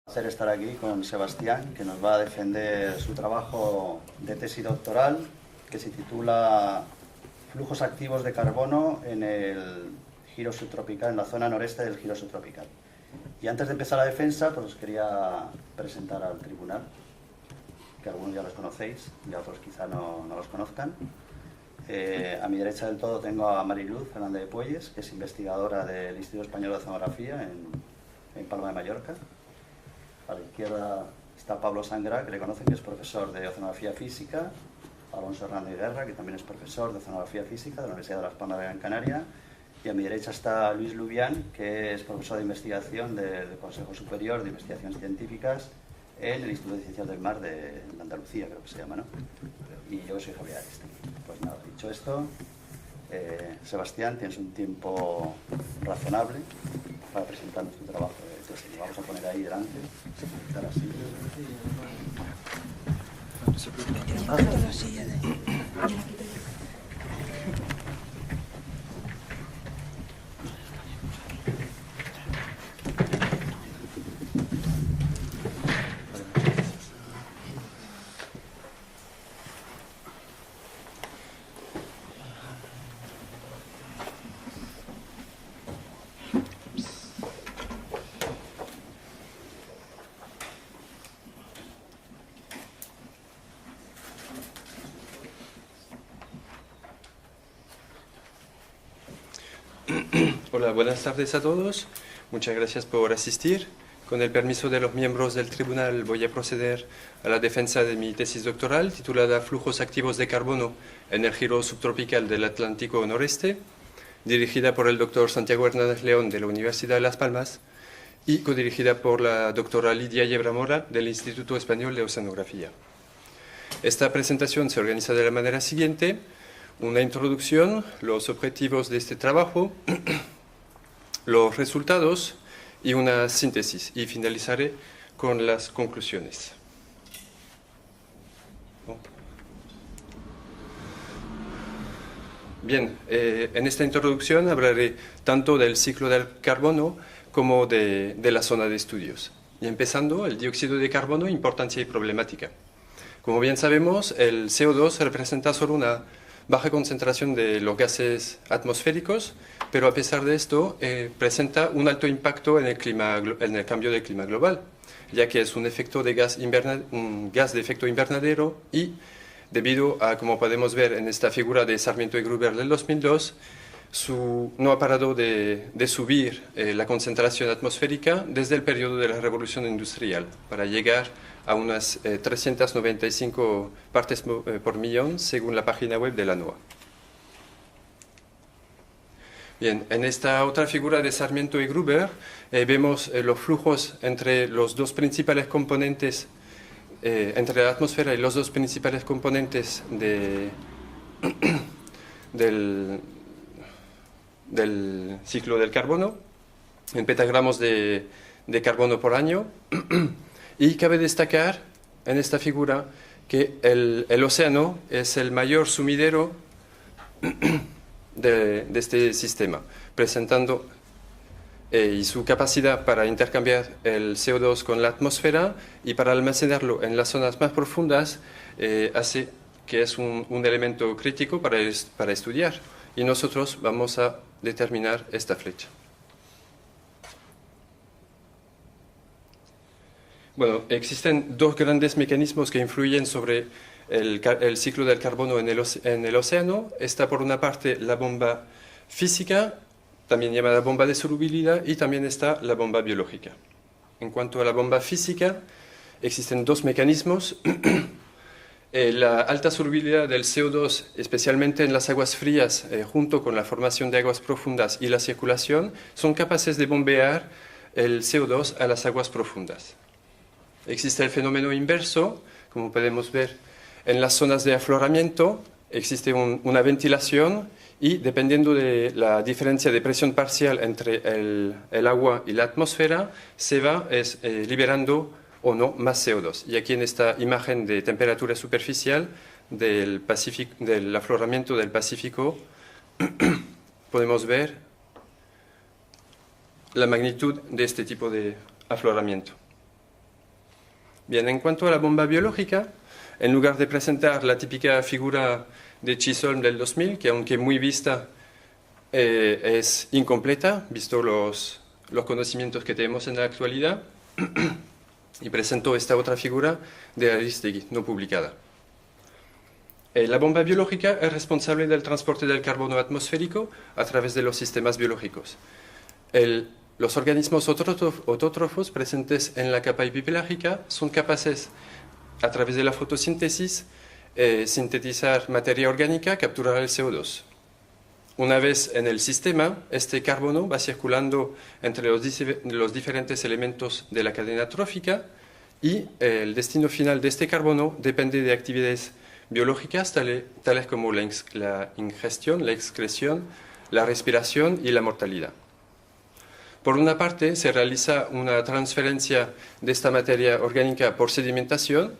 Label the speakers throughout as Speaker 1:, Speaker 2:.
Speaker 1: Placer estar aquí con Sebastián, que nos va a defender su trabajo de tesis doctoral, que se titula Flujos activos de carbono en el giro subtropical, en la zona noreste del giro subtropical. Y antes de empezar la defensa, pues os quería presentar al tribunal, que algunos ya los conocéis y otros quizá no los conozcan. A mi derecha del todo tengo a Mariluz Fernández de Puelles, que es investigadora del Instituto Español de Oceanografía en Palma de Mallorca. A la izquierda está Pablo Sangra, que le conocen, que es profesor de Oceanografía Física. Alonso Hernández Guerra, que también es profesor de Oceanografía Física de la Universidad de Las Palmas de Gran Canaria. Y a mi derecha está Luis Lubián, que es profesor de investigación del Consejo Superior de Investigaciones Científicas en el Instituto de Ciencias del Mar de Andalucía, creo que se llama, ¿no? Y yo soy Javier Aristín. Pues nada, dicho esto, Sebastián, tienes un tiempo razonable para presentarnos tu trabajo de tesis. Lo vamos a poner ahí delante. Estar así.
Speaker 2: Hola, buenas tardes a todos. Muchas gracias por asistir. Con el permiso de los miembros del tribunal voy a proceder a la defensa de mi tesis doctoral titulada Flujos activos de carbono en el giro subtropical del Atlántico Noreste, dirigida por el doctor Santiago Hernández León de la Universidad de Las Palmas y codirigida por la doctora Lidia Yebra Mora del Instituto Español de Oceanografía. Esta presentación se organiza de la manera siguiente: una introducción, los objetivos de este trabajo, los resultados y una síntesis, y finalizaré con las conclusiones. Bien, en esta introducción hablaré tanto del ciclo del carbono como de la zona de estudios. Y empezando, el dióxido de carbono, importancia y problemática. Como bien sabemos, el CO2 representa solo una baja concentración de los gases atmosféricos, pero a pesar de esto presenta un alto impacto en el cambio del clima global, ya que es un gas de efecto invernadero y, debido a, como podemos ver en esta figura de Sarmiento y Gruber del 2002, no ha parado de subir la concentración atmosférica desde el periodo de la Revolución Industrial, para llegar a unas 395 partes por millón, según la página web de la NOAA. Bien, en esta otra figura de Sarmiento y Gruber vemos los flujos entre los dos principales componentes, entre la atmósfera y los dos principales componentes del ciclo del carbono, en petagramos de carbono por año. Y cabe destacar en esta figura que el océano es el mayor sumidero de este sistema, presentando y su capacidad para intercambiar el CO2 con la atmósfera y para almacenarlo en las zonas más profundas hace que es un elemento crítico para estudiar. Y nosotros vamos a determinar esta flecha. Bueno, existen dos grandes mecanismos que influyen sobre el ciclo del carbono en el océano. Está por una parte la bomba física, también llamada bomba de solubilidad, y también está la bomba biológica. En cuanto a la bomba física, existen dos mecanismos. La alta solubilidad del CO2, especialmente en las aguas frías, junto con la formación de aguas profundas y la circulación, son capaces de bombear el CO2 a las aguas profundas. Existe el fenómeno inverso, como podemos ver en las zonas de afloramiento. Existe una ventilación y, dependiendo de la diferencia de presión parcial entre el agua y la atmósfera, se va liberando o no más CO2. Y aquí en esta imagen de temperatura superficial del afloramiento del Pacífico podemos ver la magnitud de este tipo de afloramiento. Bien, en cuanto a la bomba biológica, en lugar de presentar la típica figura de Chisholm del 2000, que aunque muy vista, es incompleta, visto los conocimientos que tenemos en la actualidad, y presentó esta otra figura de Aristegui, no publicada. La bomba biológica es responsable del transporte del carbono atmosférico a través de los sistemas biológicos. Los organismos autótrofos presentes en la capa epipelágica son capaces, a través de la fotosíntesis, sintetizar materia orgánica, capturar el CO2. Una vez en el sistema, este carbono va circulando entre los diferentes elementos de la cadena trófica y el destino final de este carbono depende de actividades biológicas tales como la ingestión, la excreción, la respiración y la mortalidad. Por una parte, se realiza una transferencia de esta materia orgánica por sedimentación.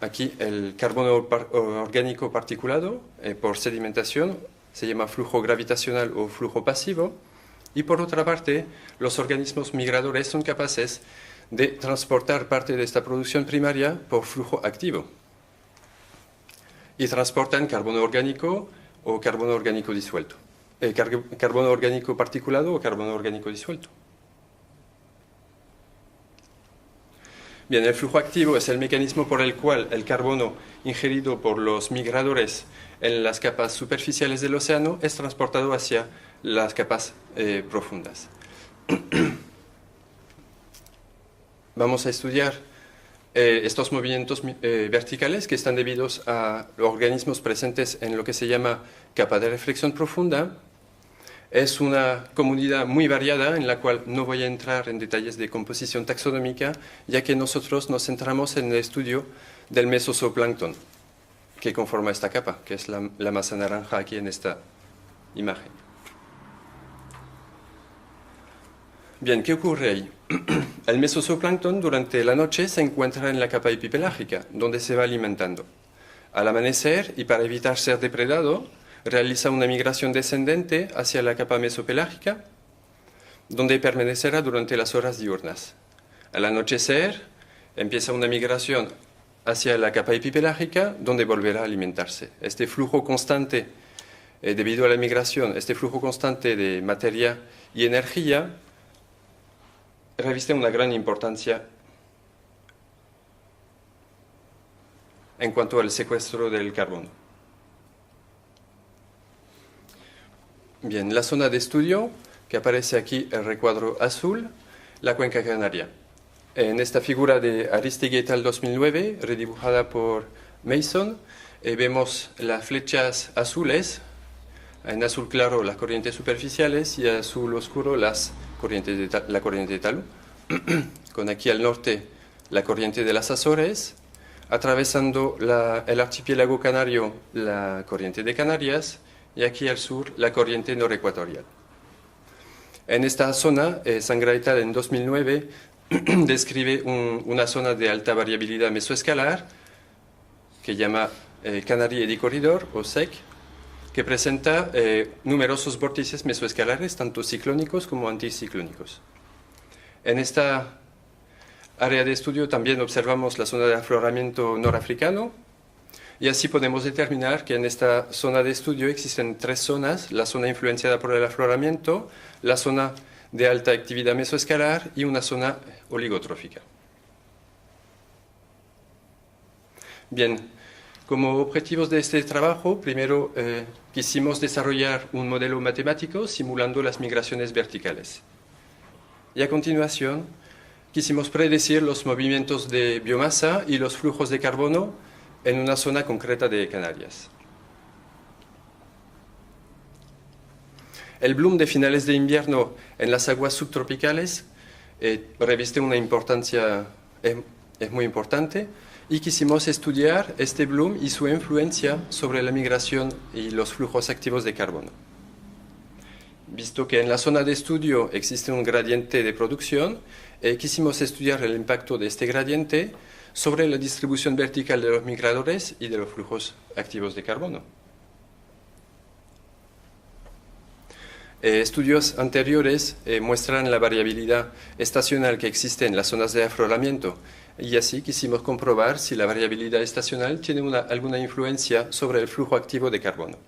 Speaker 2: Aquí el carbono orgánico particulado por sedimentación se llama flujo gravitacional o flujo pasivo. Y por otra parte, los organismos migradores son capaces de transportar parte de esta producción primaria por flujo activo. Y transportan carbono orgánico o carbono orgánico disuelto. Carbono orgánico particulado o carbono orgánico disuelto. Bien, el flujo activo es el mecanismo por el cual el carbono ingerido por los migradores en las capas superficiales del océano es transportado hacia las capas profundas. Vamos a estudiar estos movimientos verticales que están debidos a organismos presentes en lo que se llama capa de reflexión profunda. Es una comunidad muy variada en la cual no voy a entrar en detalles de composición taxonómica, ya que nosotros nos centramos en el estudio del mesozooplancton, que conforma esta capa, que es la masa naranja aquí en esta imagen. Bien, ¿qué ocurre ahí? El mesozooplancton durante la noche se encuentra en la capa epipelágica, donde se va alimentando. Al amanecer, y para evitar ser depredado, realiza una migración descendente hacia la capa mesopelágica, donde permanecerá durante las horas diurnas. Al anochecer, empieza una migración hacia la capa epipelágica, donde volverá a alimentarse. Este flujo constante, debido a la migración, este flujo constante de materia y energía, reviste una gran importancia en cuanto al secuestro del carbono. Bien, la zona de estudio que aparece aquí, el recuadro azul, la cuenca canaria. En esta figura de Aristegui et al. 2009, redibujada por Mason, vemos las flechas azules, en azul claro las corrientes superficiales y azul oscuro la corriente de talud, con aquí al norte la corriente de las Azores, atravesando el archipiélago canario la corriente de Canarias y aquí al sur la corriente norecuatorial. En esta zona, Sangraetal en 2009 describe una zona de alta variabilidad mesoescalar que llama Canary Eddy Corridor o SEC, que presenta numerosos vórtices mesoescalares, tanto ciclónicos como anticiclónicos. En esta área de estudio también observamos la zona de afloramiento norafricano y así podemos determinar que en esta zona de estudio existen tres zonas: la zona influenciada por el afloramiento, la zona de alta actividad mesoescalar y una zona oligotrófica. Bien, como objetivos de este trabajo, primero quisimos desarrollar un modelo matemático simulando las migraciones verticales. Y a continuación, quisimos predecir los movimientos de biomasa y los flujos de carbono en una zona concreta de Canarias. El bloom de finales de invierno en las aguas subtropicales reviste una importancia, es muy importante, y quisimos estudiar este bloom y su influencia sobre la migración y los flujos activos de carbono. Visto que en la zona de estudio existe un gradiente de producción, quisimos estudiar el impacto de este gradiente sobre la distribución vertical de los migradores y de los flujos activos de carbono. Estudios anteriores muestran la variabilidad estacional que existe en las zonas de afloramiento y así quisimos comprobar si la variabilidad estacional tiene alguna influencia sobre el flujo activo de carbono.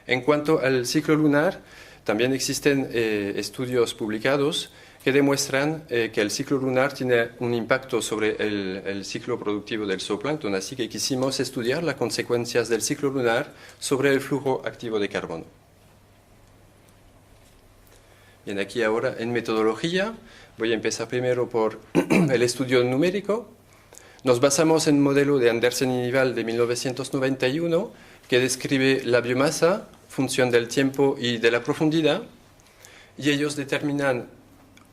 Speaker 2: En cuanto al ciclo lunar, también existen estudios publicados que demuestran que el ciclo lunar tiene un impacto sobre el ciclo productivo del zooplancton, así que quisimos estudiar las consecuencias del ciclo lunar sobre el flujo activo de carbono. Bien, aquí ahora en metodología voy a empezar primero por el estudio numérico. Nos basamos en un modelo de Andersen y Nival de 1991 que describe la biomasa, función del tiempo y de la profundidad, y ellos determinan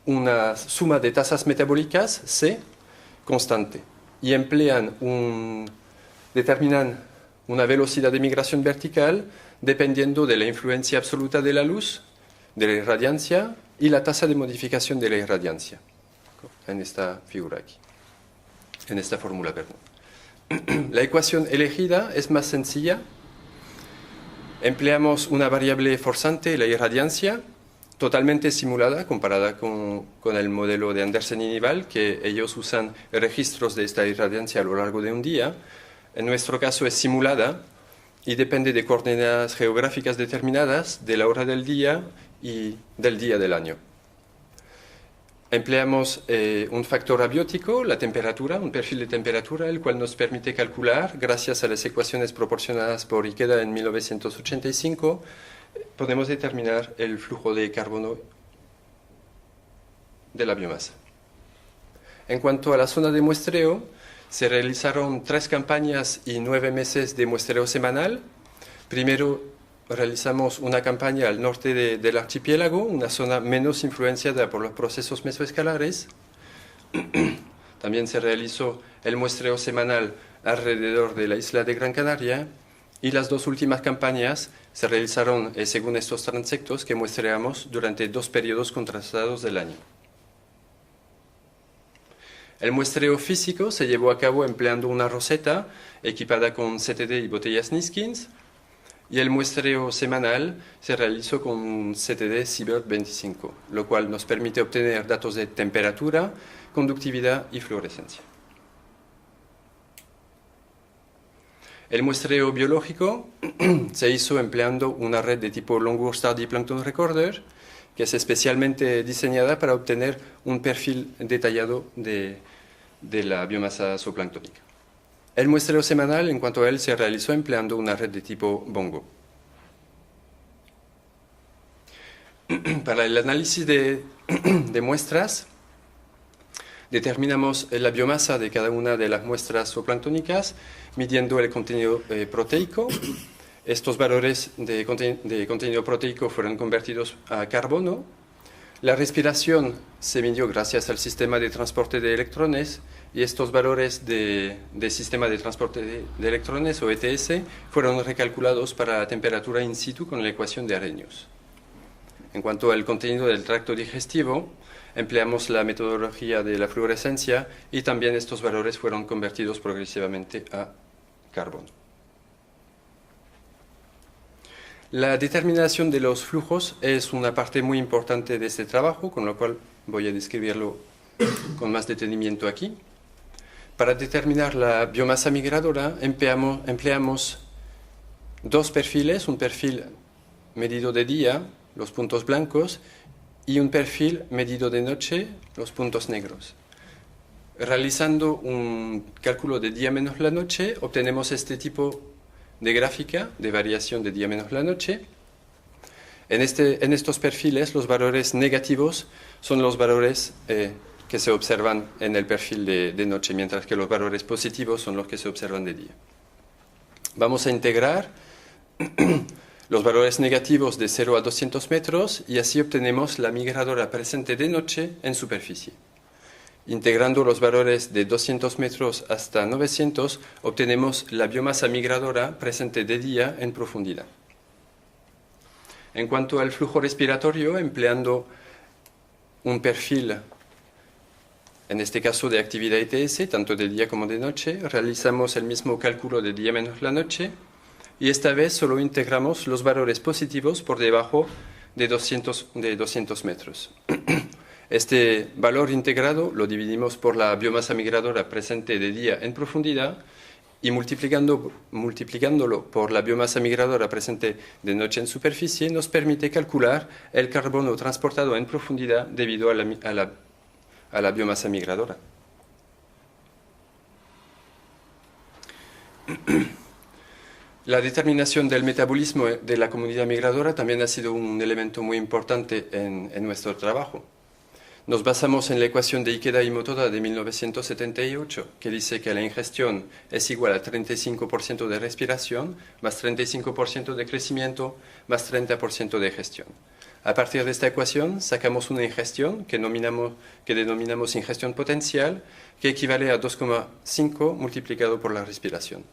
Speaker 2: una suma de tasas metabólicas C constante y determinan una velocidad de migración vertical dependiendo de la influencia absoluta de la luz, de la irradiancia y la tasa de modificación de la irradiancia en esta figura aquí, en esta fórmula, perdón. La ecuación elegida es más sencilla. Empleamos una variable forzante, la irradiancia, totalmente simulada comparada con el modelo de Andersen y Nival, que ellos usan registros de esta irradiancia a lo largo de un día. En nuestro caso es simulada y depende de coordenadas geográficas determinadas, de la hora del día y del día del año. Empleamos un factor abiótico, la temperatura, un perfil de temperatura, el cual nos permite calcular, gracias a las ecuaciones proporcionadas por Ikeda en 1985, podemos determinar el flujo de carbono de la biomasa. En cuanto a la zona de muestreo, se realizaron 3 campañas y 9 meses de muestreo semanal. Primero realizamos una campaña al norte del archipiélago, una zona menos influenciada por los procesos mesoescalares. También se realizó el muestreo semanal alrededor de la isla de Gran Canaria. Y las 2 últimas campañas se realizaron según estos transectos que muestreamos durante 2 periodos contrastados del año. El muestreo físico se llevó a cabo empleando una roseta equipada con CTD y botellas Niskins, y el muestreo semanal se realizó con CTD Siebert 25, lo cual nos permite obtener datos de temperatura, conductividad y fluorescencia. El muestreo biológico se hizo empleando una red de tipo Longur-Stardy Plankton Recorder, que es especialmente diseñada para obtener un perfil detallado de la biomasa zooplanctónica. El muestreo semanal, en cuanto a él, se realizó empleando una red de tipo Bongo. Para el análisis de muestras, determinamos la biomasa de cada una de las muestras zooplanctónicas midiendo el contenido proteico. Estos valores de contenido proteico fueron convertidos a carbono. La respiración se midió gracias al sistema de transporte de electrones y estos valores de sistema de transporte de electrones o ETS fueron recalculados para la temperatura in situ con la ecuación de Arrhenius. En cuanto al contenido del tracto digestivo, empleamos la metodología de la fluorescencia y también estos valores fueron convertidos progresivamente a carbono. La determinación de los flujos es una parte muy importante de este trabajo, con lo cual voy a describirlo con más detenimiento aquí. Para determinar la biomasa migradora empleamos 2 perfiles, un perfil medido de día, los puntos blancos, y un perfil medido de noche, los puntos negros. Realizando un cálculo de día menos la noche, obtenemos este tipo de gráfica de variación de día menos la noche. En estos perfiles, los valores negativos son los valores que se observan en el perfil de noche, mientras que los valores positivos son los que se observan de día. Vamos a integrar los valores negativos de 0 a 200 metros y así obtenemos la migradora presente de noche en superficie. Integrando los valores de 200 metros hasta 900, obtenemos la biomasa migradora presente de día en profundidad. En cuanto al flujo respiratorio, empleando un perfil, en este caso de actividad ETS, tanto de día como de noche, realizamos el mismo cálculo de día menos la noche. y esta vez solo integramos los valores positivos por debajo de 200 metros. Este valor integrado lo dividimos por la biomasa migradora presente de día en profundidad y multiplicándolo por la biomasa migradora presente de noche en superficie nos permite calcular el carbono transportado en profundidad debido a la biomasa migradora. La determinación del metabolismo de la comunidad migradora también ha sido un elemento muy importante en nuestro trabajo. Nos basamos en la ecuación de Ikeda y Motoda de 1978, que dice que la ingestión es igual a 35% de respiración, más 35% de crecimiento, más 30% de gestión. A partir de esta ecuación sacamos una ingestión que denominamos ingestión potencial, que equivale a 2,5 multiplicado por la respiración.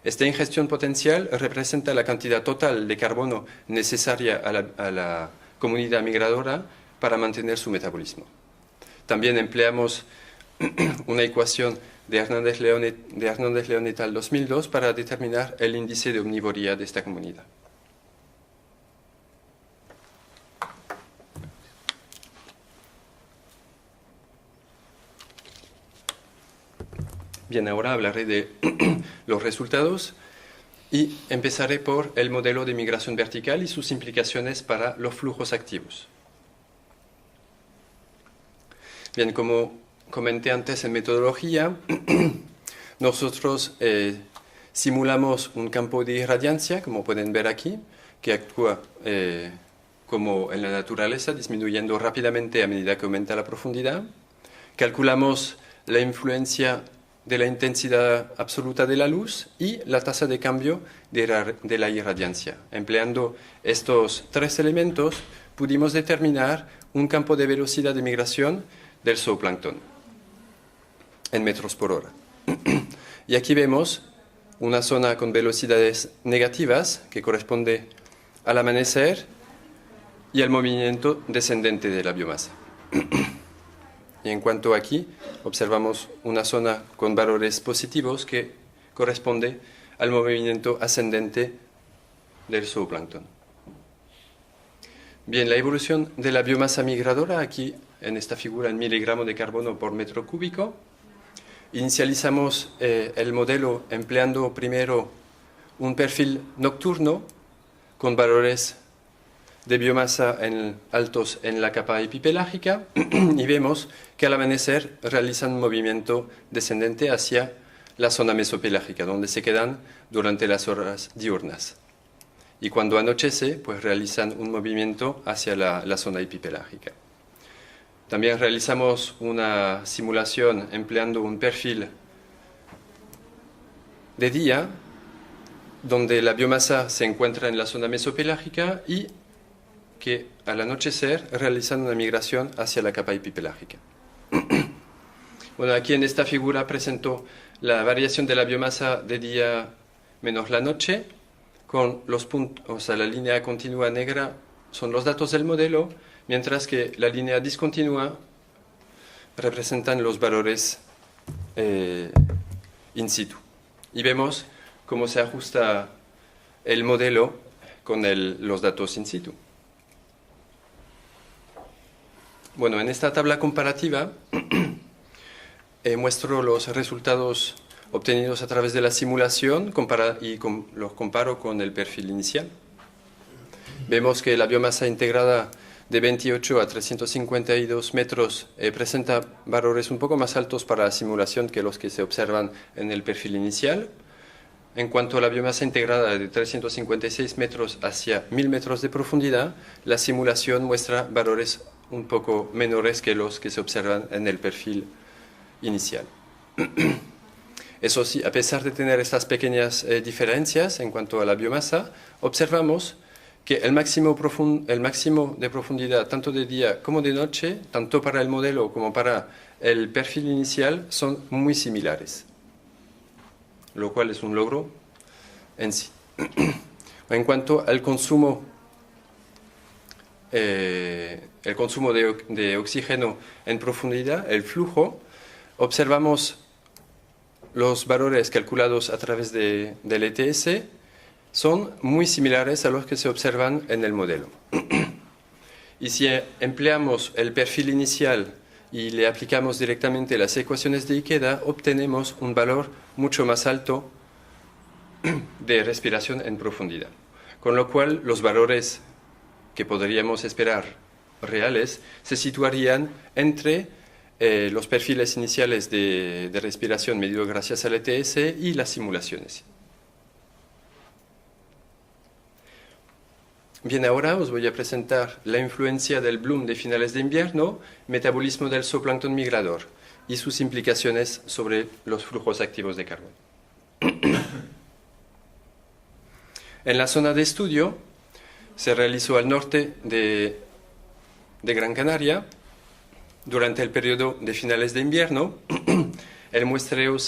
Speaker 2: Esta ingestión potencial representa la cantidad total de carbono necesaria a la comunidad migradora para mantener su metabolismo. También empleamos una ecuación de Hernández-León et al. 2002 para determinar el índice de omnivoría de esta comunidad. Bien, ahora hablaré de los resultados y empezaré por el modelo de migración vertical y sus implicaciones para los flujos activos. Bien, como comenté antes en metodología, nosotros simulamos un campo de irradiancia, como pueden ver aquí, que actúa como en la naturaleza, disminuyendo rápidamente a medida que aumenta la profundidad. Calculamos la influencia de la intensidad absoluta de la luz y la tasa de cambio de la irradiancia. Empleando estos tres elementos, pudimos determinar un campo de velocidad de migración del zooplancton en metros por hora. Y aquí vemos una zona con velocidades negativas que corresponde al amanecer y al movimiento descendente de la biomasa. Y en cuanto aquí, observamos una zona con valores positivos que corresponde al movimiento ascendente del zooplancton. Bien, la evolución de la biomasa migradora, aquí en esta figura en miligramos de carbono por metro cúbico. Inicializamos el modelo empleando primero un perfil nocturno con valores de biomasa altos en la capa epipelágica y vemos que al amanecer realizan un movimiento descendente hacia la zona mesopelágica, donde se quedan durante las horas diurnas. Y cuando anochece, pues realizan un movimiento hacia la zona epipelágica. También realizamos una simulación empleando un perfil de día, donde la biomasa se encuentra en la zona mesopelágica y que al anochecer realizan una migración hacia la capa epipelágica. Bueno, aquí en esta figura presento la variación de la biomasa de día menos la noche, con los puntos, o sea, la línea continua negra son los datos del modelo, mientras que la línea discontinua representan los valores in situ. Y vemos cómo se ajusta el modelo con los datos in situ. Bueno, en esta tabla comparativa muestro los resultados obtenidos a través de la simulación y los comparo con el perfil inicial. Vemos que la biomasa integrada de 28 a 352 metros presenta valores un poco más altos para la simulación que los que se observan en el perfil inicial. En cuanto a la biomasa integrada de 356 metros hacia 1000 metros de profundidad, la simulación muestra valores un poco menores que los que se observan en el perfil inicial. Eso sí, a pesar de tener estas pequeñas diferencias en cuanto a la biomasa, observamos que el máximo de profundidad, tanto de día como de noche, tanto para el modelo como para el perfil inicial, son muy similares, lo cual es un logro en sí. En cuanto al consumo, de oxígeno en profundidad, el flujo, observamos los valores calculados a través del ETS son muy similares a los que se observan en el modelo. Y si empleamos el perfil inicial y le aplicamos directamente las ecuaciones de Ikeda, obtenemos un valor mucho más alto de respiración en profundidad. Con lo cual, los valores que podríamos esperar reales se situarían entre los perfiles iniciales de respiración medidos gracias al ETS y las simulaciones. Bien, ahora os voy a presentar la influencia del bloom de finales de invierno, metabolismo del zooplancton migrador y sus implicaciones sobre los flujos activos de carbono. En la zona de estudio se realizó al norte de Gran Canaria durante el periodo de finales de invierno. El muestreo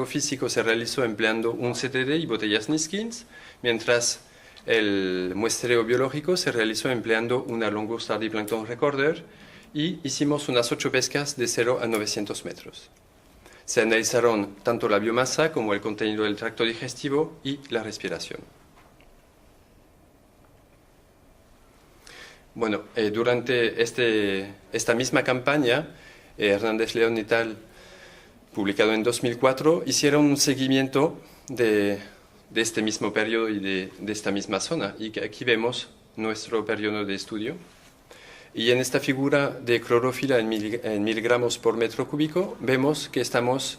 Speaker 2: físico se realizó empleando un CTD y botellas Niskins, mientras el muestreo biológico se realizó empleando una Longus Tardy Plankton Recorder y hicimos unas 8 pescas de 0 a 900 metros. Se analizaron tanto la biomasa como el contenido del tracto digestivo y la respiración. Bueno, durante esta misma campaña, Hernández León et al., publicado en 2004, hicieron un seguimiento de este mismo periodo y de esta misma zona. Y que aquí vemos nuestro periodo de estudio. Y en esta figura de clorofila en miligramos por metro cúbico, vemos que estamos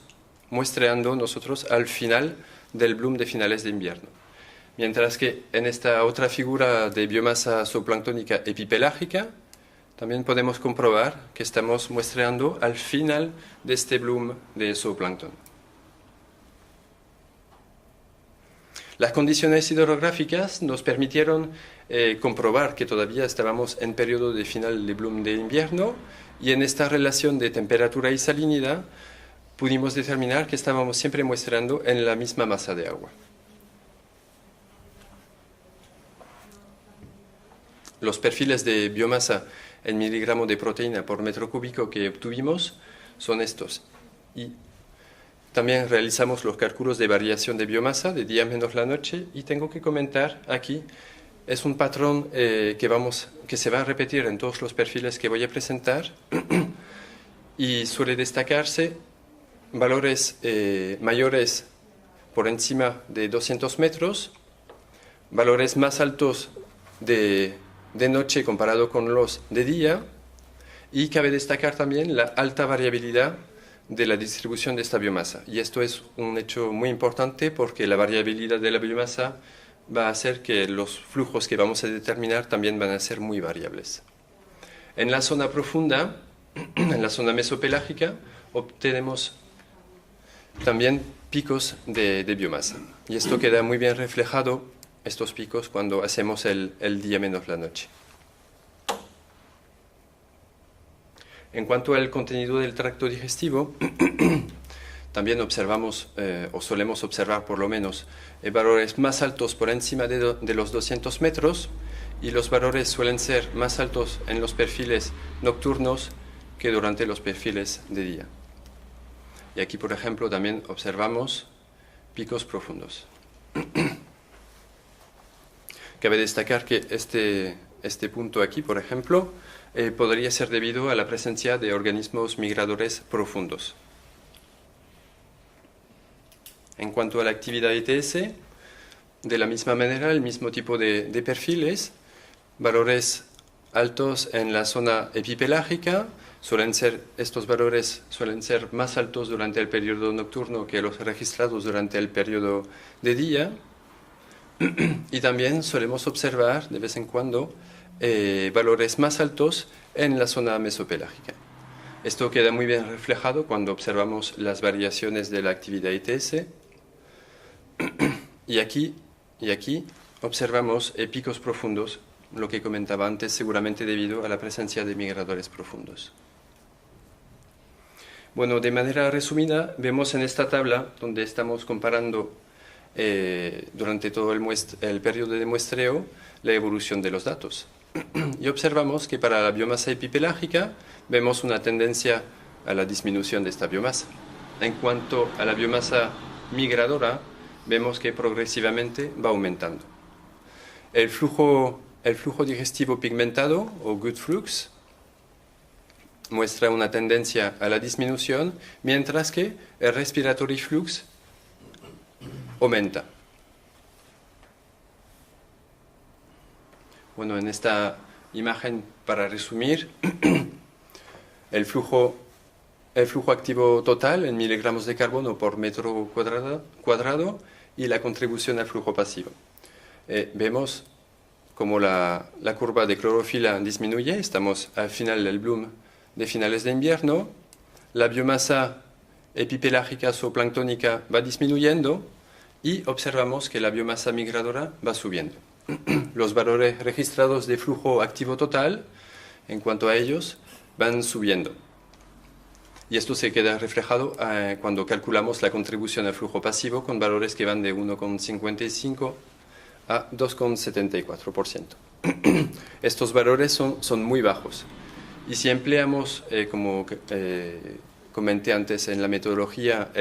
Speaker 2: muestreando nosotros al final del bloom de finales de invierno. Mientras que en esta otra figura de biomasa zooplanctónica epipelágica, también podemos comprobar que estamos muestreando al final de este bloom de zooplancton. Las condiciones hidrográficas nos permitieron comprobar que todavía estábamos en periodo de final de bloom de invierno, y en esta relación de temperatura y salinidad pudimos determinar que estábamos siempre muestreando en la misma masa de agua. Los perfiles de biomasa en miligramo de proteína por metro cúbico que obtuvimos son estos. Y también realizamos los cálculos de variación de biomasa de día menos la noche, y tengo que comentar aquí, es un patrón que se va a repetir en todos los perfiles que voy a presentar y suele destacarse valores mayores por encima de 200 metros, valores más altos de noche comparado con los de día, y cabe destacar también la alta variabilidad de la distribución de esta biomasa. Y esto es un hecho muy importante porque la variabilidad de la biomasa va a hacer que los flujos que vamos a determinar también van a ser muy variables. En la zona profunda, en la zona mesopelágica, obtenemos también picos de biomasa. Y esto queda muy bien reflejado, estos picos, cuando hacemos el día menos la noche. En cuanto al contenido del tracto digestivo, también observamos, o solemos observar por lo menos, valores más altos por encima de los 200 metros, y los valores suelen ser más altos en los perfiles nocturnos que durante los perfiles de día. Y aquí, por ejemplo, también observamos picos profundos. Cabe destacar que este punto aquí, por ejemplo, podría ser debido a la presencia de organismos migradores profundos. En cuanto a la actividad ETS, de la misma manera, el mismo tipo de perfiles, valores altos en la zona epipelágica, estos valores suelen ser más altos durante el periodo nocturno que los registrados durante el periodo de día, y también solemos observar de vez en cuando valores más altos en la zona mesopelágica. Esto queda muy bien reflejado cuando observamos las variaciones de la actividad ETS, y aquí observamos picos profundos, lo que comentaba antes, seguramente debido a la presencia de migradores profundos. Bueno, de manera resumida, vemos en esta tabla, donde estamos comparando durante todo el periodo de muestreo, la evolución de los datos. Y observamos que para la biomasa epipelágica vemos una tendencia a la disminución de esta biomasa. En cuanto a la biomasa migradora, vemos que progresivamente va aumentando. El flujo digestivo pigmentado, o good flux, muestra una tendencia a la disminución, mientras que el respiratory flux aumenta. Bueno, en esta imagen, para resumir, el flujo activo total en miligramos de carbono por metro cuadrado y la contribución al flujo pasivo. Vemos como la curva de clorofila disminuye, estamos al final del bloom de finales de invierno, la biomasa epipelágica zooplanctónica va disminuyendo y observamos que la biomasa migradora va subiendo. Los valores registrados de flujo activo total, en cuanto a ellos, van subiendo. Y esto se queda reflejado cuando calculamos la contribución al flujo pasivo con valores que van de 1,55 a 2,74%. Estos valores son muy bajos. Y si empleamos, como comenté antes en la metodología,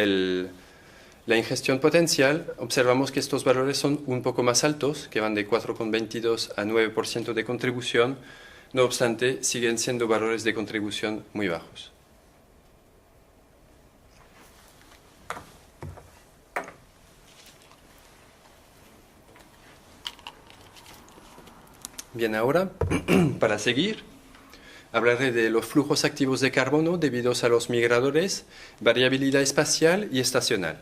Speaker 2: la ingestión potencial, observamos que estos valores son un poco más altos, que van de 4,22 a 9% de contribución. No obstante, siguen siendo valores de contribución muy bajos. Bien, ahora, para seguir, hablaré de los flujos activos de carbono debidos a los migradores, variabilidad espacial y estacional.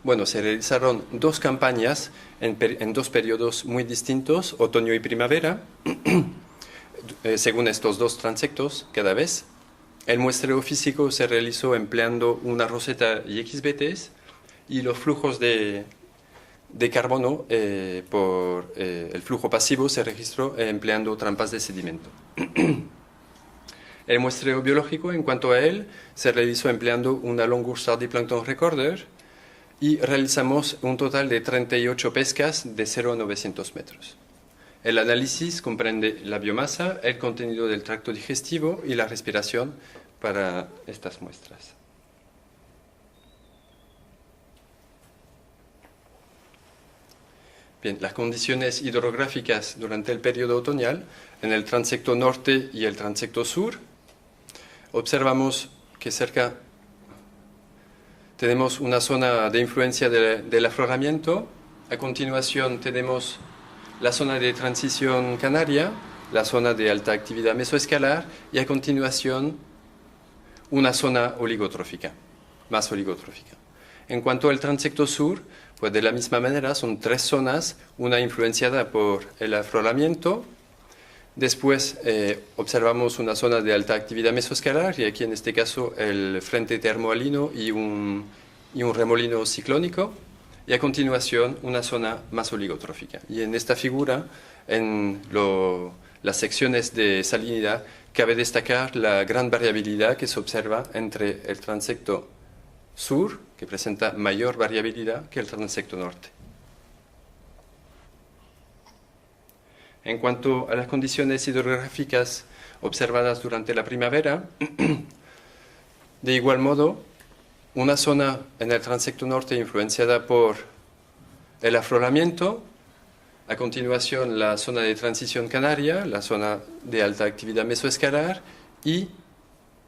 Speaker 2: Bueno, se realizaron dos campañas en dos periodos muy distintos, otoño y primavera, según estos dos transectos cada vez. El muestreo físico se realizó empleando una roseta y XBTs y los flujos de carbono por el flujo pasivo se registró empleando trampas de sedimento. El muestreo biológico, en cuanto a él, se realizó empleando una Longur Sardi Plankton Recorder y realizamos un total de 38 pescas de 0 a 900 metros. El análisis comprende la biomasa, el contenido del tracto digestivo y la respiración para estas muestras. Bien, las condiciones hidrográficas durante el periodo otoñal, en el transecto norte y el transecto sur, observamos que cerca tenemos una zona de influencia del afloramiento. A continuación tenemos la zona de transición canaria, la zona de alta actividad mesoescalar y a continuación una zona oligotrófica, más oligotrófica. En cuanto al transecto sur, pues de la misma manera son tres zonas, una influenciada por el afloramiento. Después observamos una zona de alta actividad mesoescalar y aquí en este caso el frente termoalino y un remolino ciclónico. Y a continuación una zona más oligotrófica. Y en esta figura, en las secciones de salinidad, cabe destacar la gran variabilidad que se observa entre el transecto sur, que presenta mayor variabilidad que el transecto norte. En cuanto a las condiciones hidrográficas observadas durante la primavera, de igual modo, una zona en el transecto norte influenciada por el afloramiento, a continuación la zona de transición canaria, la zona de alta actividad mesoescalar y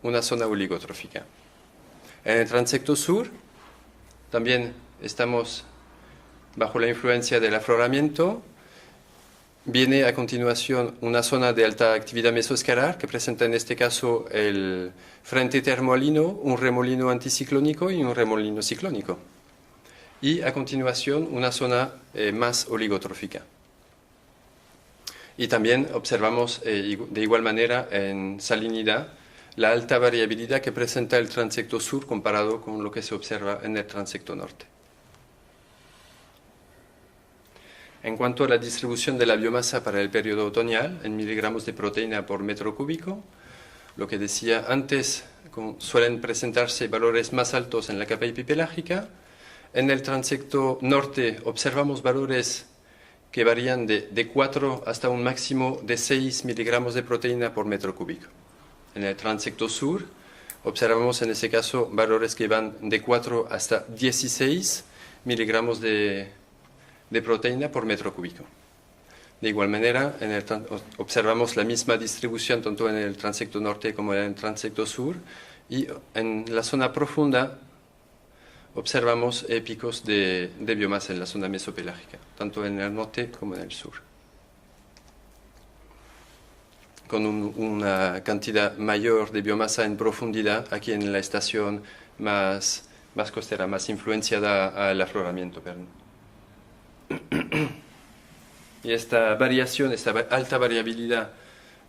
Speaker 2: una zona oligotrófica. En el transecto sur también estamos bajo la influencia del afloramiento. Viene a continuación una zona de alta actividad mesoescalar que presenta en este caso el frente termoalino, un remolino anticiclónico y un remolino ciclónico. Y a continuación una zona más oligotrófica. Y también observamos de igual manera en salinidad la alta variabilidad que presenta el transecto sur comparado con lo que se observa en el transecto norte. En cuanto a la distribución de la biomasa para el periodo otoñal, en miligramos de proteína por metro cúbico, lo que decía antes, suelen presentarse valores más altos en la capa epipelágica. En el transecto norte observamos valores que varían de 4 hasta un máximo de 6 miligramos de proteína por metro cúbico. En el transecto sur, observamos en ese caso valores que van de 4 hasta 16 miligramos de proteína por metro cúbico. De igual manera, observamos la misma distribución tanto en el transecto norte como en el transecto sur, y en la zona profunda observamos picos de biomasa en la zona mesopelágica, tanto en el norte como en el sur, con una cantidad mayor de biomasa en profundidad aquí en la estación más costera, más influenciada al afloramiento. Y esta variación, esta alta variabilidad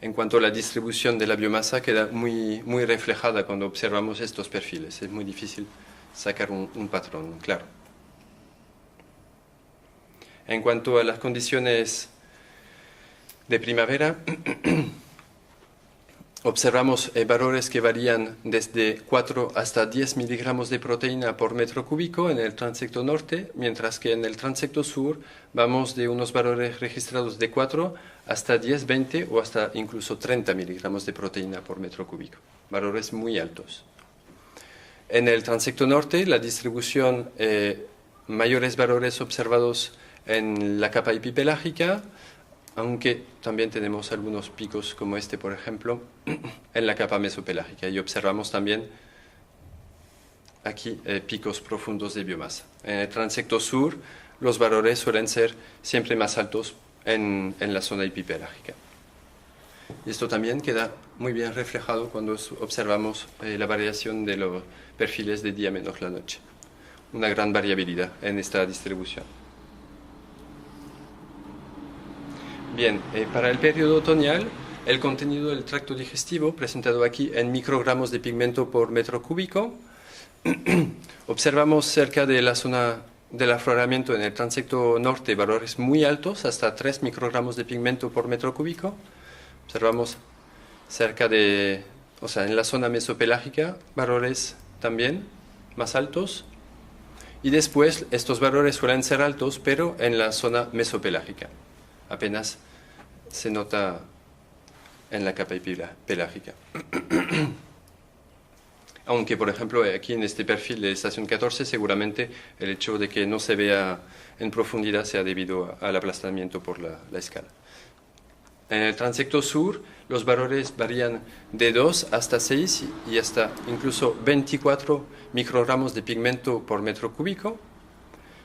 Speaker 2: en cuanto a la distribución de la biomasa queda muy reflejada cuando observamos estos perfiles. Es muy difícil sacar un patrón claro. En cuanto a las condiciones de primavera, observamos valores que varían desde 4 hasta 10 miligramos de proteína por metro cúbico en el transecto norte, mientras que en el transecto sur vamos de unos valores registrados de 4 hasta 10, 20 o hasta incluso 30 miligramos de proteína por metro cúbico. Valores muy altos. En el transecto norte, la distribución, mayores valores observados en la capa epipelágica, aunque también tenemos algunos picos como este, por ejemplo, en la capa mesopelágica. Y observamos también aquí picos profundos de biomasa. En el transecto sur, los valores suelen ser siempre más altos en la zona epipelágica. Y esto también queda muy bien reflejado cuando observamos la variación de los perfiles de día menos la noche. Una gran variabilidad en esta distribución. Bien, para el periodo otoñal, el contenido del tracto digestivo, presentado aquí en microgramos de pigmento por metro cúbico, observamos cerca de la zona del afloramiento en el transecto norte valores muy altos, hasta 3 microgramos de pigmento por metro cúbico. Observamos cerca de, en la zona mesopelágica, valores también más altos. Y después estos valores suelen ser altos, pero en la zona mesopelágica. Apenas se nota en la capa pelágica. Aunque, por ejemplo, aquí en este perfil de estación 14, seguramente el hecho de que no se vea en profundidad sea debido al aplastamiento por la escala. En el transecto sur, los valores varían de 2 hasta 6 y hasta incluso 24 microgramos de pigmento por metro cúbico.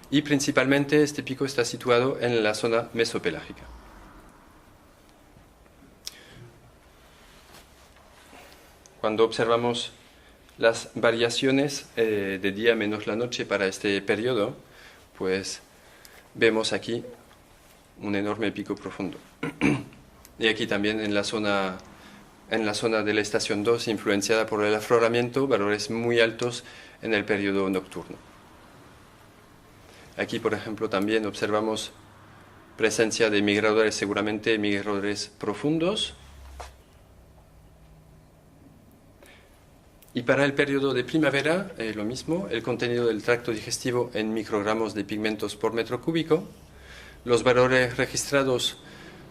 Speaker 2: Y principalmente este pico está situado en la zona mesopelágica. Cuando observamos las variaciones de día menos la noche para este periodo, pues vemos aquí un enorme pico profundo. Y aquí también en la zona de la estación 2, influenciada por el afloramiento, valores muy altos en el periodo nocturno. Aquí, por ejemplo, también observamos presencia de migradores, seguramente migradores profundos. Y para el periodo de primavera, lo mismo, el contenido del tracto digestivo en microgramos de pigmentos por metro cúbico. Los valores registrados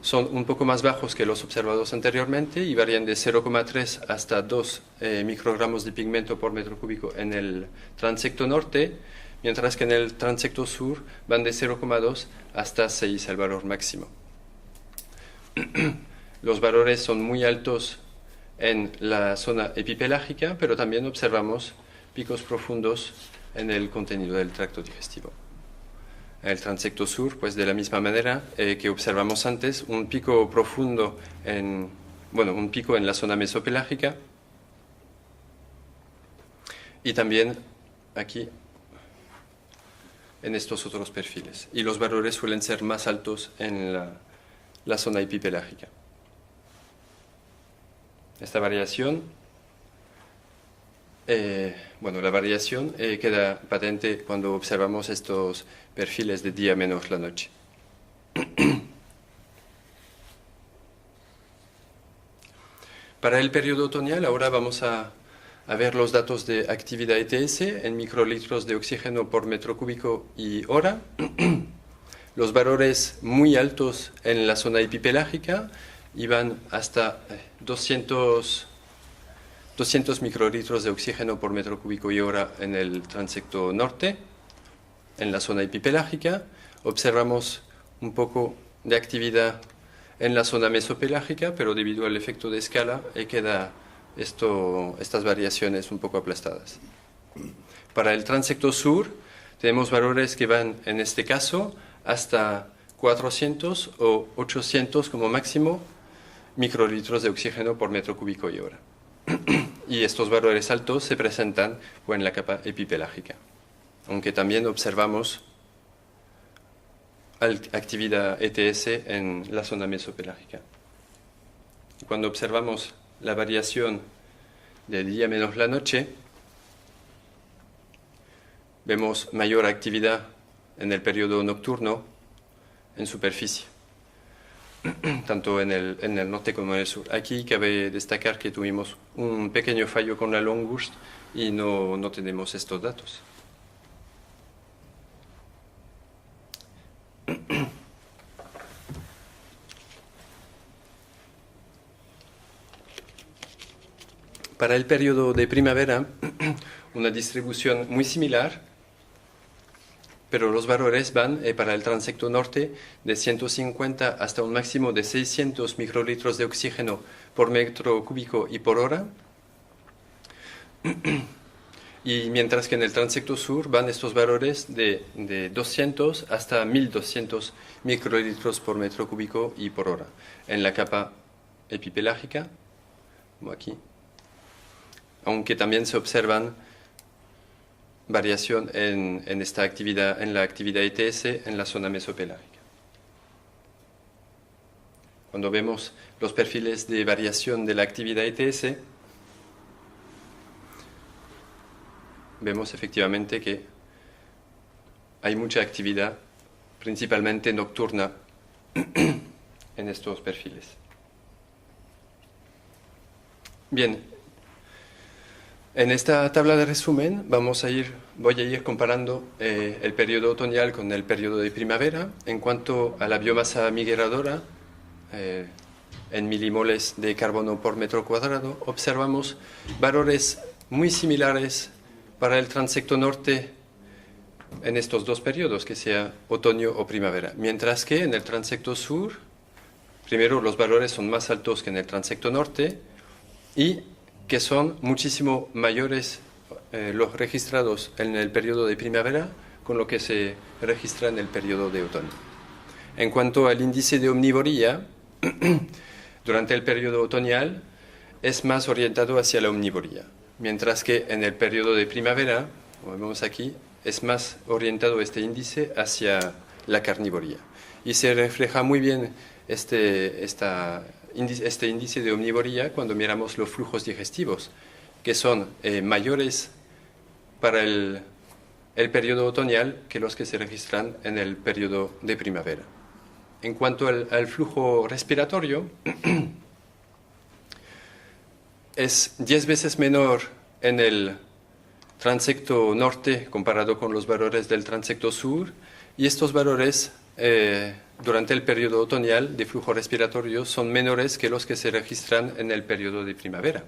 Speaker 2: son un poco más bajos que los observados anteriormente y varían de 0,3 hasta 2 microgramos de pigmento por metro cúbico en el transecto norte, mientras que en el transecto sur van de 0,2 hasta 6 el valor máximo. Los valores son muy altos en la zona epipelágica, pero también observamos picos profundos en el contenido del tracto digestivo. En el transecto sur, pues de la misma manera que observamos antes, un pico profundo un pico en la zona mesopelágica y también aquí en estos otros perfiles. Y los valores suelen ser más altos en la zona epipelágica. Esta variación, la variación queda patente cuando observamos estos perfiles de día menos la noche. Para el periodo otoñal, ahora vamos a ver los datos de actividad ETS en microlitros de oxígeno por metro cúbico y hora. Los valores muy altos en la zona epipelágica y van hasta 200 200 microlitros de oxígeno por metro cúbico y hora en el transecto norte, en la zona epipelágica. Observamos un poco de actividad en la zona mesopelágica, pero debido al efecto de escala queda estas variaciones un poco aplastadas. Para el transecto sur tenemos valores que van, en este caso, hasta 400 o 800 como máximo microlitros de oxígeno por metro cúbico y hora. Y estos valores altos se presentan en la capa epipelágica, aunque también observamos actividad ETS en la zona mesopelágica. Cuando observamos la variación del día menos la noche, vemos mayor actividad en el periodo nocturno en superficie, tanto en el norte como en el sur. Aquí cabe destacar que tuvimos un pequeño fallo con la Longhurst y no tenemos estos datos. Para el periodo de primavera, una distribución muy similar, pero los valores van para el transecto norte de 150 hasta un máximo de 600 microlitros de oxígeno por metro cúbico y por hora. Y mientras que en el transecto sur van estos valores de 200 hasta 1200 microlitros por metro cúbico y por hora en la capa epipelágica, como aquí, aunque también se observan variación en esta actividad, en la actividad ETS en la zona mesopelágica. Cuando vemos los perfiles de variación de la actividad ETS, vemos efectivamente que hay mucha actividad, principalmente nocturna, en estos perfiles. Bien, en esta tabla de resumen voy a ir comparando el periodo otoñal con el periodo de primavera. En cuanto a la biomasa migradora, en milimoles de carbono por metro cuadrado, observamos valores muy similares para el transecto norte en estos dos periodos, que sea otoño o primavera. Mientras que en el transecto sur, primero los valores son más altos que en el transecto norte y que son muchísimo mayores los registrados en el periodo de primavera con lo que se registra en el periodo de otoño. En cuanto al índice de omnivoría, durante el periodo otoñal es más orientado hacia la omnivoría, mientras que en el periodo de primavera, como vemos aquí, es más orientado este índice hacia la carnivoría. Y se refleja muy bien este índice de omnivoría cuando miramos los flujos digestivos, que son mayores para el periodo otoñal que los que se registran en el periodo de primavera. En cuanto al flujo respiratorio, es 10 veces menor en el transecto norte comparado con los valores del transecto sur, y estos valores durante el periodo otoñal de flujo respiratorio son menores que los que se registran en el periodo de primavera.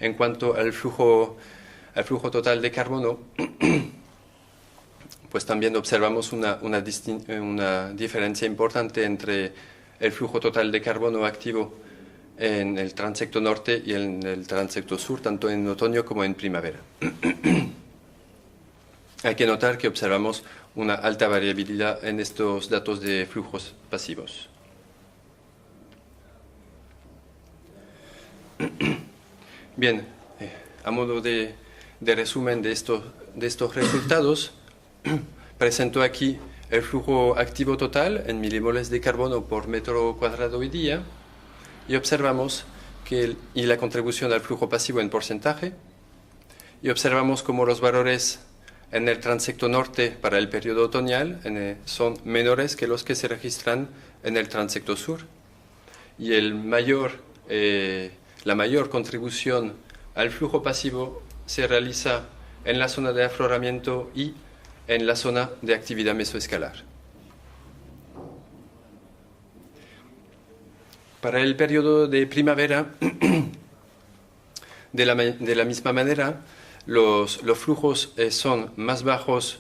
Speaker 2: En cuanto al flujo total de carbono, pues también observamos una diferencia importante entre el flujo total de carbono activo en el transecto norte y en el transecto sur, tanto en otoño como en primavera. Hay que notar que observamos una alta variabilidad en estos datos de flujos pasivos. Bien, a modo de resumen de estos resultados, presento aquí el flujo activo total en milimoles de carbono por metro cuadrado y día, y observamos y la contribución al flujo pasivo en porcentaje, y observamos cómo los valores en el transecto norte para el periodo otoñal son menores que los que se registran en el transecto sur, y la mayor contribución al flujo pasivo se realiza en la zona de afloramiento y en la zona de actividad mesoescalar. Para el periodo de primavera De la misma manera, los flujos son más bajos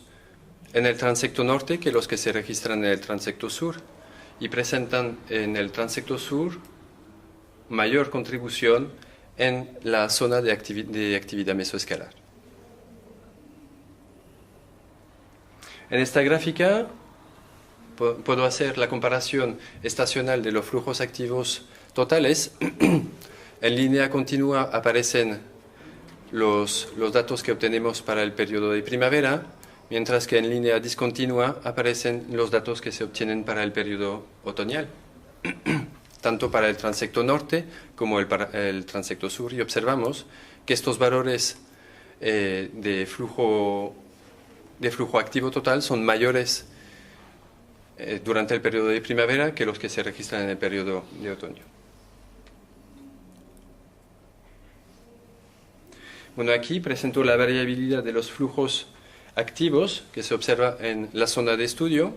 Speaker 2: en el transecto norte que los que se registran en el transecto sur y presentan en el transecto sur mayor contribución en la zona de actividad mesoescalar. En esta gráfica puedo hacer la comparación estacional de los flujos activos totales. En línea continua aparecen los datos que obtenemos para el periodo de primavera, mientras que en línea discontinua aparecen los datos que se obtienen para el periodo otoñal, tanto para el transecto norte como el transecto sur, y observamos que estos valores de flujo activo total son mayores durante el periodo de primavera que los que se registran en el periodo de otoño. Bueno, aquí presento la variabilidad de los flujos activos que se observa en la zona de estudio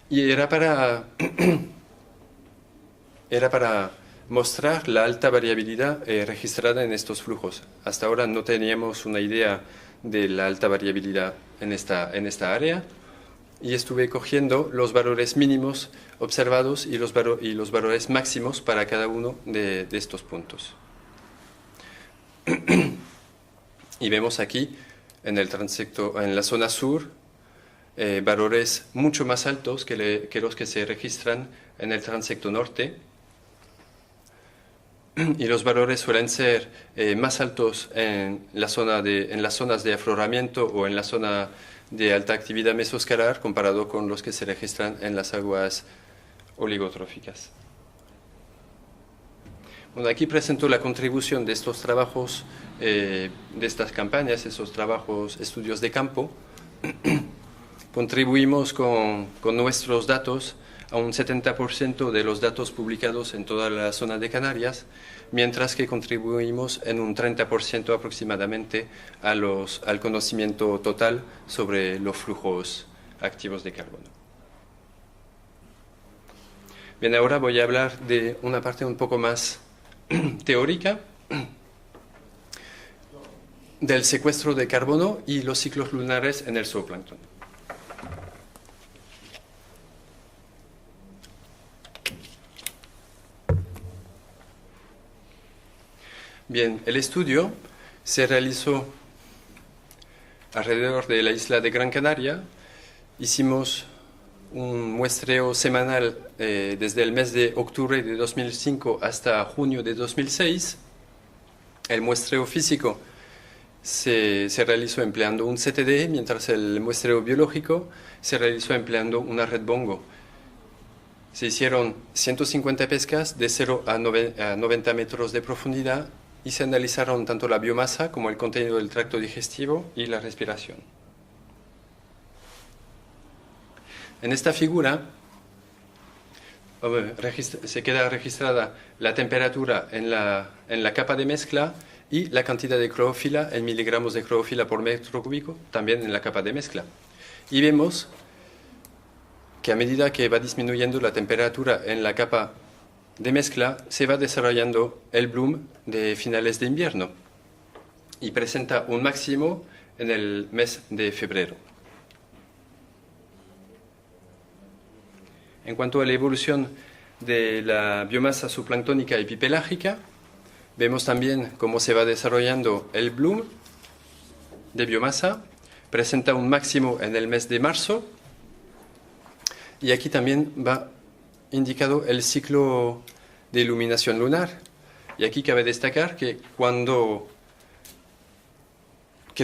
Speaker 2: y era para mostrar la alta variabilidad registrada en estos flujos. Hasta ahora no teníamos una idea de la alta variabilidad en esta área y estuve cogiendo los valores mínimos observados y los valores máximos para cada uno de estos puntos. Y vemos aquí en la zona sur valores mucho más altos que los que se registran en el transecto norte, y los valores suelen ser más altos en las zonas de afloramiento o en la zona de alta actividad mesoescalar comparado con los que se registran en las aguas oligotróficas. Bueno, aquí presento la contribución de estos trabajos, de estas campañas, esos trabajos, estudios de campo. Contribuimos con nuestros datos a un 70% de los datos publicados en toda la zona de Canarias, mientras que contribuimos en un 30% aproximadamente al conocimiento total sobre los flujos activos de carbono. Bien, ahora voy a hablar de una parte un poco más teórica del secuestro de carbono y los ciclos lunares en el zooplancton. Bien, el estudio se realizó alrededor de la isla de Gran Canaria. Hicimos un muestreo semanal desde el mes de octubre de 2005 hasta junio de 2006. El muestreo físico se realizó empleando un CTD, mientras el muestreo biológico se realizó empleando una red bongo. Se hicieron 150 pescas de 0 a 90 metros de profundidad y se analizaron tanto la biomasa como el contenido del tracto digestivo y la respiración. En esta figura se queda registrada la temperatura en la capa de mezcla y la cantidad de clorofila en miligramos de clorofila por metro cúbico, también en la capa de mezcla. Y vemos que a medida que va disminuyendo la temperatura en la capa de mezcla, se va desarrollando el bloom de finales de invierno y presenta un máximo en el mes de febrero. En cuanto a la evolución de la biomasa zooplanctónica epipelágica, vemos también cómo se va desarrollando el bloom de biomasa. Presenta un máximo en el mes de marzo y aquí también va indicado el ciclo de iluminación lunar. Y aquí cabe destacar que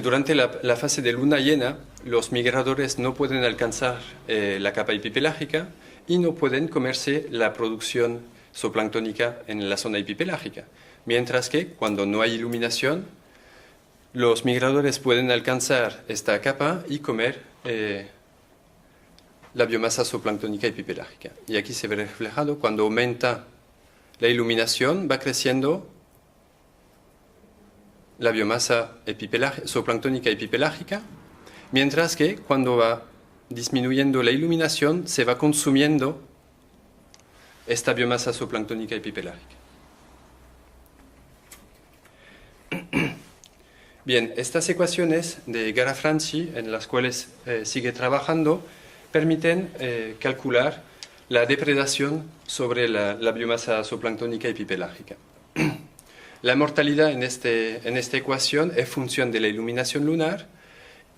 Speaker 2: durante la fase de luna llena los migradores no pueden alcanzar la capa epipelágica y no pueden comerse la producción zooplanctónica en la zona epipelágica, mientras que cuando no hay iluminación los migradores pueden alcanzar esta capa y comer la biomasa zooplanctónica epipelágica. Y aquí se ve reflejado cuando aumenta la iluminación, va creciendo la biomasa zooplanctónica epipelágica, mientras que cuando va disminuyendo la iluminación se va consumiendo esta biomasa zooplanctónica epipelágica. Bien, estas ecuaciones de Gara-Franchi, en las cuales sigue trabajando, permiten calcular la depredación sobre la biomasa zooplanctónica epipelágica. La mortalidad en esta ecuación es función de la iluminación lunar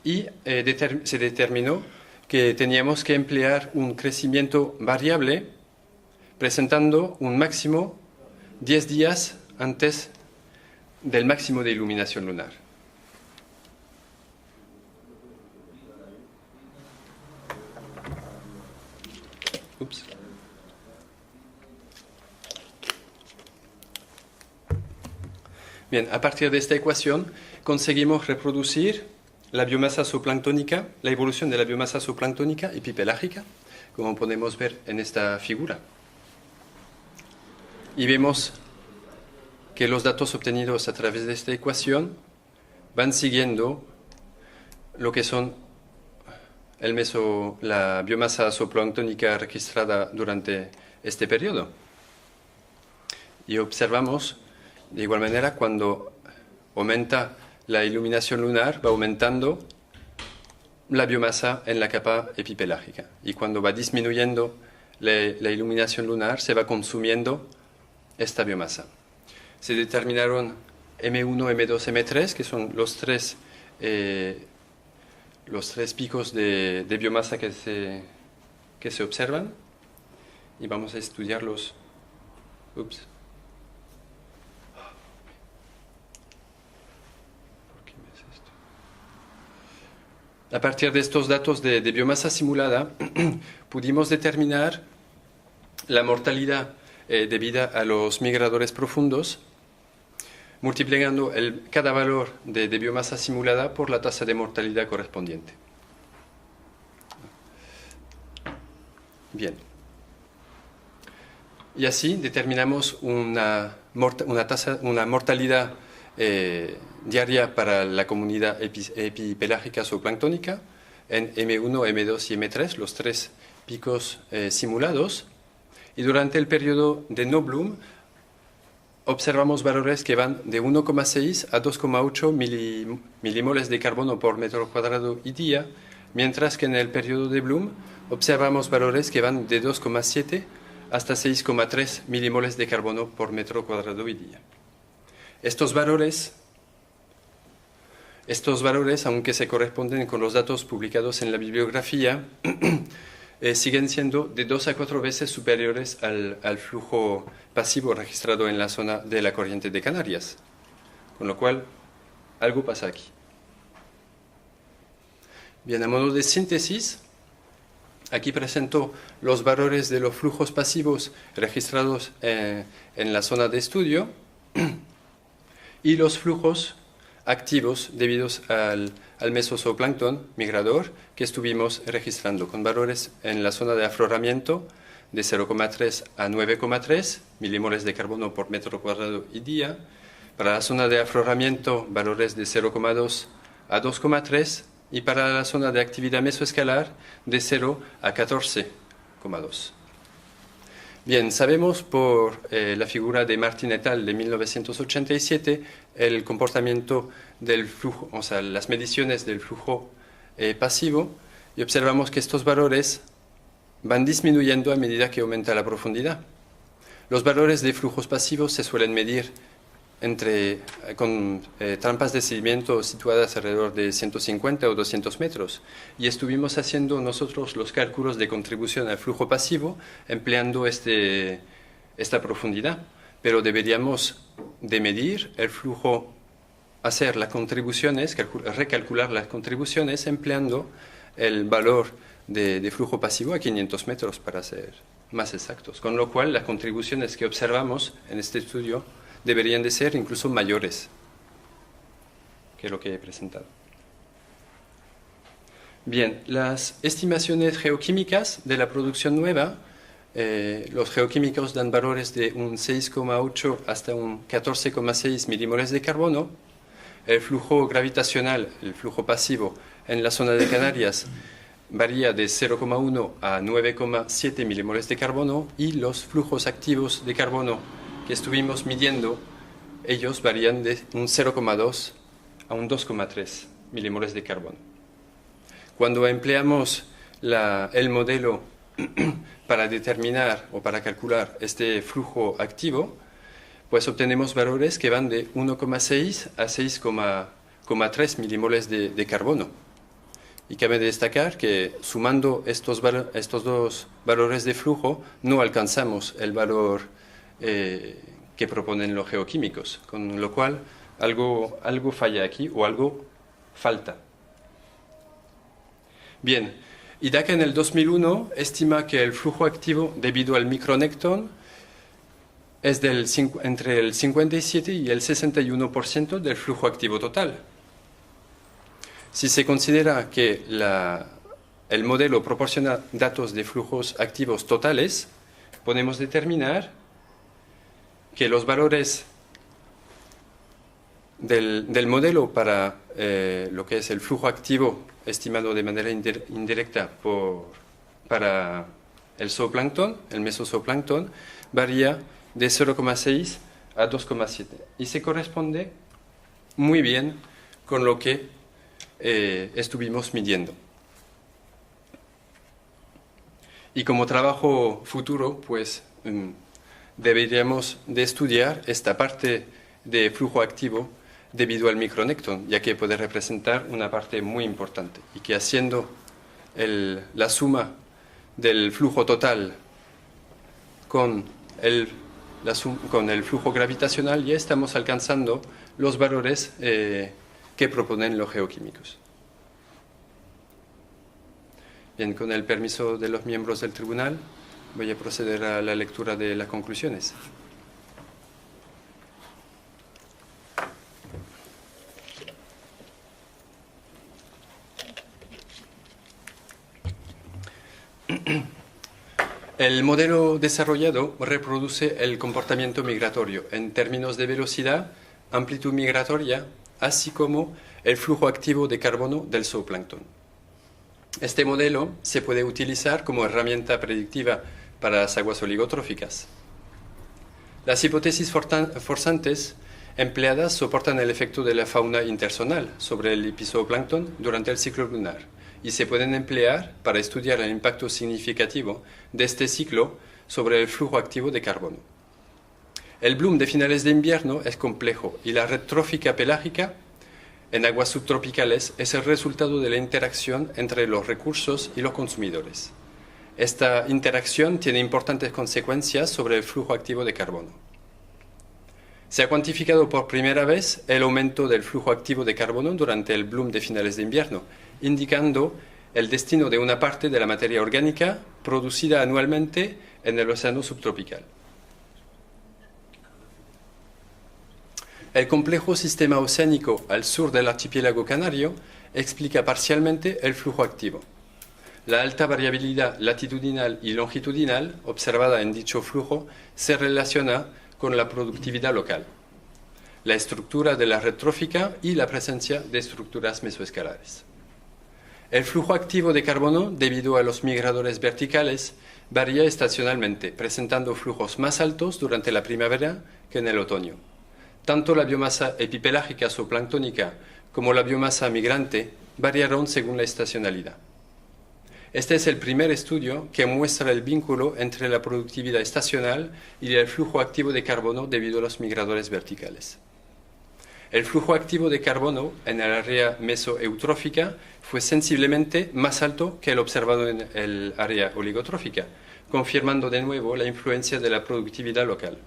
Speaker 2: y se determinó que teníamos que emplear un crecimiento variable presentando un máximo 10 días antes del máximo de iluminación lunar. Ups. Bien, a partir de esta ecuación conseguimos reproducir la biomasa zooplanctónica, la evolución de la biomasa zooplanctónica epipelágica, como podemos ver en esta figura. Y vemos que los datos obtenidos a través de esta ecuación van siguiendo lo que son la biomasa zooplanctónica registrada durante este periodo. Y observamos, de igual manera, cuando aumenta la iluminación lunar, va aumentando la biomasa en la capa epipelágica. Y cuando va disminuyendo la iluminación lunar, se va consumiendo esta biomasa. Se determinaron M1, M2, M3, que son los tres picos de biomasa que se observan. Y vamos a estudiarlos. Ups. A partir de estos datos de biomasa simulada, pudimos determinar la mortalidad debida a los migradores profundos, multiplicando cada valor de biomasa simulada por la tasa de mortalidad correspondiente. Bien. Y así determinamos una mortalidad diaria para la comunidad epipelágica zooplanctónica en M1, M2 y M3, los tres picos simulados. Y durante el periodo de no bloom observamos valores que van de 1,6 a 2,8 milimoles de carbono por metro cuadrado y día, mientras que en el periodo de bloom observamos valores que van de 2,7 hasta 6,3 milimoles de carbono por metro cuadrado y día. Estos valores, aunque se corresponden con los datos publicados en la bibliografía, siguen siendo de 2 a 4 veces superiores al flujo pasivo registrado en la zona de la corriente de Canarias. Con lo cual, algo pasa aquí. Bien, a modo de síntesis, aquí presento los valores de los flujos pasivos registrados en la zona de estudio y los flujos activos debidos al mesozooplancton migrador que estuvimos registrando, con valores en la zona de afloramiento de 0,3 a 9,3 milimoles de carbono por metro cuadrado y día. Para la zona de afloramiento, valores de 0,2 a 2,3, y para la zona de actividad mesoescalar, de 0 a 14,2. Bien, sabemos por la figura de Martin et al. De 1987 el comportamiento del flujo, o sea, las mediciones del flujo pasivo, y observamos que estos valores van disminuyendo a medida que aumenta la profundidad. Los valores de flujos pasivos se suelen medir con trampas de sedimento situadas alrededor de 150 o 200 metros. Y estuvimos haciendo nosotros los cálculos de contribución al flujo pasivo empleando esta profundidad. Pero deberíamos de medir el flujo, hacer las contribuciones, recalcular las contribuciones empleando el valor de flujo pasivo a 500 metros para ser más exactos. Con lo cual, las contribuciones que observamos en este estudio deberían de ser incluso mayores que lo que he presentado. Bien, las estimaciones geoquímicas de la producción nueva, los geoquímicos dan valores de un 6,8 hasta un 14,6 milimoles de carbono. El flujo gravitacional, el flujo pasivo en la zona de Canarias varía de 0,1 a 9,7 milimoles de carbono, y los flujos activos de carbono que estuvimos midiendo, ellos varían de un 0,2 a un 2,3 milimoles de carbono. Cuando empleamos el modelo para determinar o para calcular este flujo activo, pues obtenemos valores que van de 1,6 a 6,3 milimoles de carbono. Y cabe destacar que sumando estos dos valores de flujo no alcanzamos el valor que proponen los geoquímicos, con lo cual algo falla aquí o algo falta. Bien, IDACA en el 2001 estima que el flujo activo debido al micronectón es entre el 57 y el 61% del flujo activo total. Si se considera que el modelo proporciona datos de flujos activos totales, podemos determinar que los valores del modelo para lo que es el flujo activo estimado de manera indirecta para el zooplancton, el mesozooplancton, varía de 0,6 a 2,7 y se corresponde muy bien con lo que estuvimos midiendo. Y como trabajo futuro, pues deberíamos de estudiar esta parte de flujo activo debido al micronectón, ya que puede representar una parte muy importante y que haciendo la suma del flujo total con el flujo gravitacional ya estamos alcanzando los valores que proponen los geoquímicos. Bien, con el permiso de los miembros del tribunal, voy a proceder a la lectura de las conclusiones. El modelo desarrollado reproduce el comportamiento migratorio en términos de velocidad, amplitud migratoria, así como el flujo activo de carbono del zooplancton. Este modelo se puede utilizar como herramienta predictiva para las aguas oligotróficas. Las hipótesis forzantes empleadas soportan el efecto de la fauna interzonal sobre el epizooplancton durante el ciclo lunar y se pueden emplear para estudiar el impacto significativo de este ciclo sobre el flujo activo de carbono. El bloom de finales de invierno es complejo y la red trófica pelágica en aguas subtropicales es el resultado de la interacción entre los recursos y los consumidores. Esta interacción tiene importantes consecuencias sobre el flujo activo de carbono. Se ha cuantificado por primera vez el aumento del flujo activo de carbono durante el bloom de finales de invierno, indicando el destino de una parte de la materia orgánica producida anualmente en el océano subtropical. El complejo sistema oceánico al sur del archipiélago canario explica parcialmente el flujo activo. La alta variabilidad latitudinal y longitudinal observada en dicho flujo se relaciona con la productividad local, la estructura de la red trófica y la presencia de estructuras mesoescalares. El flujo activo de carbono, debido a los migradores verticales, varía estacionalmente, presentando flujos más altos durante la primavera que en el otoño. Tanto la biomasa epipelágica zooplanctónica como la biomasa migrante variaron según la estacionalidad. Este es el primer estudio que muestra el vínculo entre la productividad estacional y el flujo activo de carbono debido a los migradores verticales. El flujo activo de carbono en el área mesoeutrófica fue sensiblemente más alto que el observado en el área oligotrófica, confirmando de nuevo la influencia de la productividad local.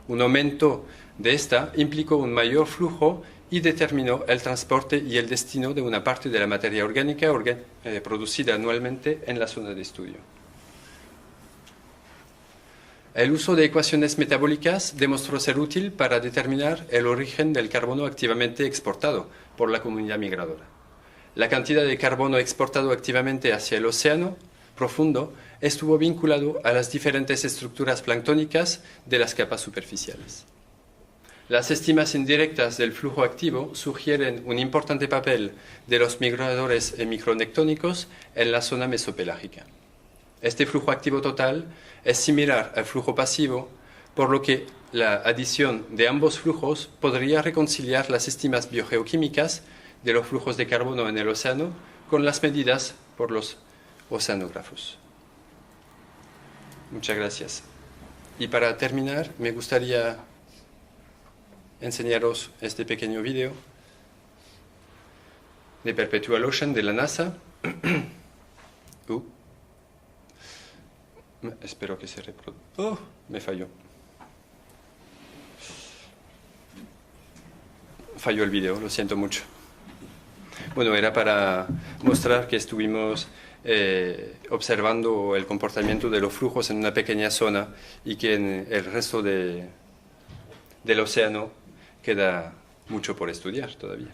Speaker 2: Un aumento de esta implicó un mayor flujo y determinó el transporte y el destino de una parte de la materia orgánica producida anualmente en la zona de estudio. El uso de ecuaciones metabólicas demostró ser útil para determinar el origen del carbono activamente exportado por la comunidad migradora. La cantidad de carbono exportado activamente hacia el océano profundo estuvo vinculado a las diferentes estructuras planctónicas de las capas superficiales. Las estimas indirectas del flujo activo sugieren un importante papel de los migradores micronectónicos en la zona mesopelágica. Este flujo activo total es similar al flujo pasivo por lo que la adición de ambos flujos podría reconciliar las estimas biogeoquímicas de los flujos de carbono en el océano con las medidas por los oceanógrafos. Muchas gracias. Y para terminar, me gustaría enseñaros este pequeño video de Perpetual Ocean de la NASA. Espero que se reproduzca. ¡Oh! Me falló. Falló el video, lo siento mucho. Bueno, era para mostrar que estuvimos observando el comportamiento de los flujos en una pequeña zona y que en el resto del océano queda mucho por estudiar todavía.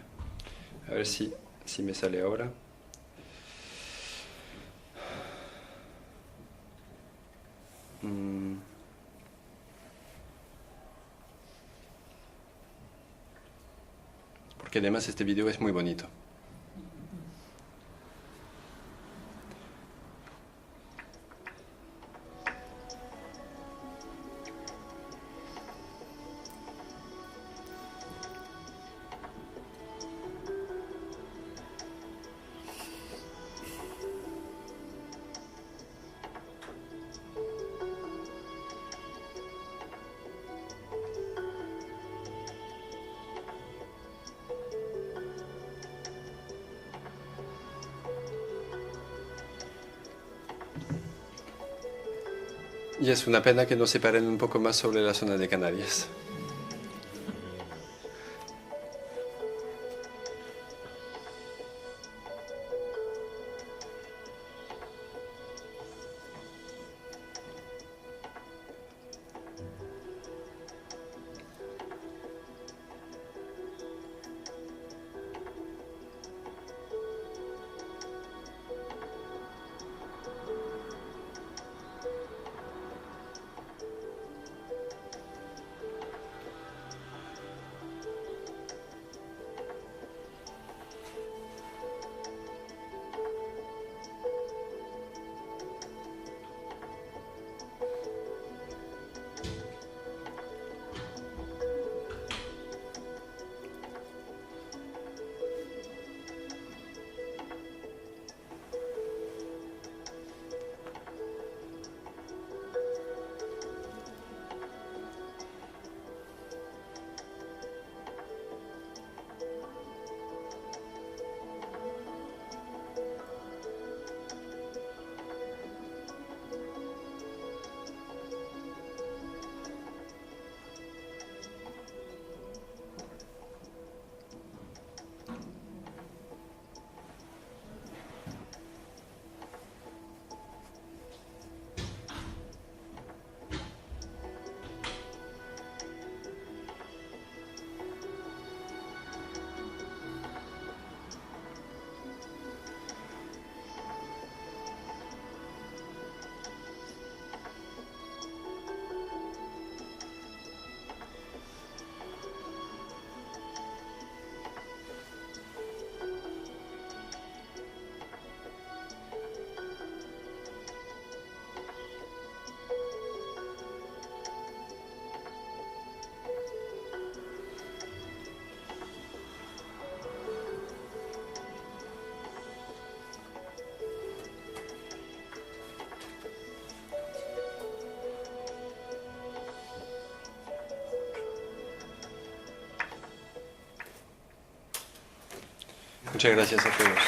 Speaker 2: A ver si me sale ahora. Porque además este video es muy bonito. Y es una pena que nos separen un poco más sobre la zona de Canarias. Muchas gracias a todos.